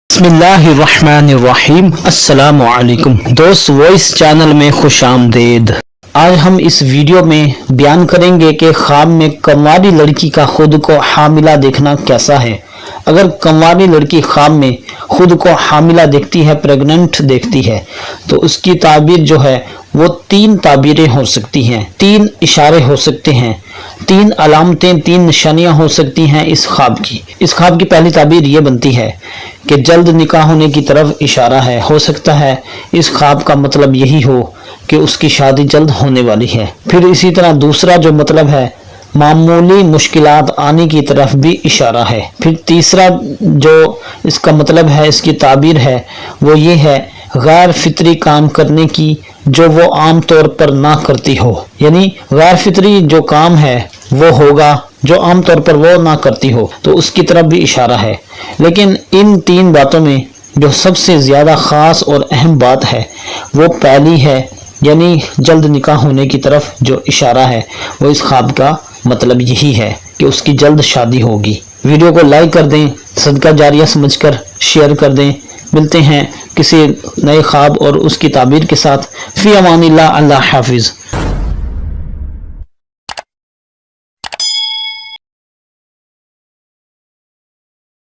बिस्मिल्लाहिर्रहमानिर्रहीम। अस्सलामु अलैकुम दोस्त, वॉइस चैनल में खुश आमदीद। आज हम इस वीडियो में बयान करेंगे कि ख्वाब में कंवारी लड़की का खुद को हामिला देखना कैसा है। अगर कंवारी लड़की ख्वाब में खुद को हामिला देखती है, प्रेग्नेंट देखती है, तो उसकी ताबीर जो है वो तीन ताबीरें हो सकती हैं, तीन इशारे हो सकते हैं, तीन अलामतें, तीन निशानियां हो सकती हैं इस ख्वाब की। इस ख्वाब की पहली ताबीर ये बनती है कि जल्द निकाह होने की तरफ इशारा है। हो सकता है इस ख्वाब का मतलब यही हो कि उसकी शादी जल्द होने वाली है। फिर इसी तरह दूसरा जो मतलब है, मामूली मुश्किलात आने की तरफ भी इशारा है। फिर तीसरा जो इसका मतलब है, इसकी ताबीर है, वो ये है गैर फितरी काम करने की जो वो आम तौर पर ना करती हो। यानी गैर फितरी जो काम है वो होगा जो आम तौर पर वो ना करती हो, तो उसकी तरफ भी इशारा है। लेकिन इन तीन बातों में जो सबसे ज़्यादा ख़ास और अहम बात है वो पहली है, यानी जल्द निकाह होने की तरफ जो इशारा है वो इस ख्वाब का मतलब यही है कि उसकी जल्द शादी होगी। वीडियो को लाइक कर दें, सदका जारिया समझकर शेयर कर दें। मिलते हैं किसी नए ख्वाब और उसकी ताबीर के साथ। फी अमानिल्लाह, अल्लाह हाफिज़।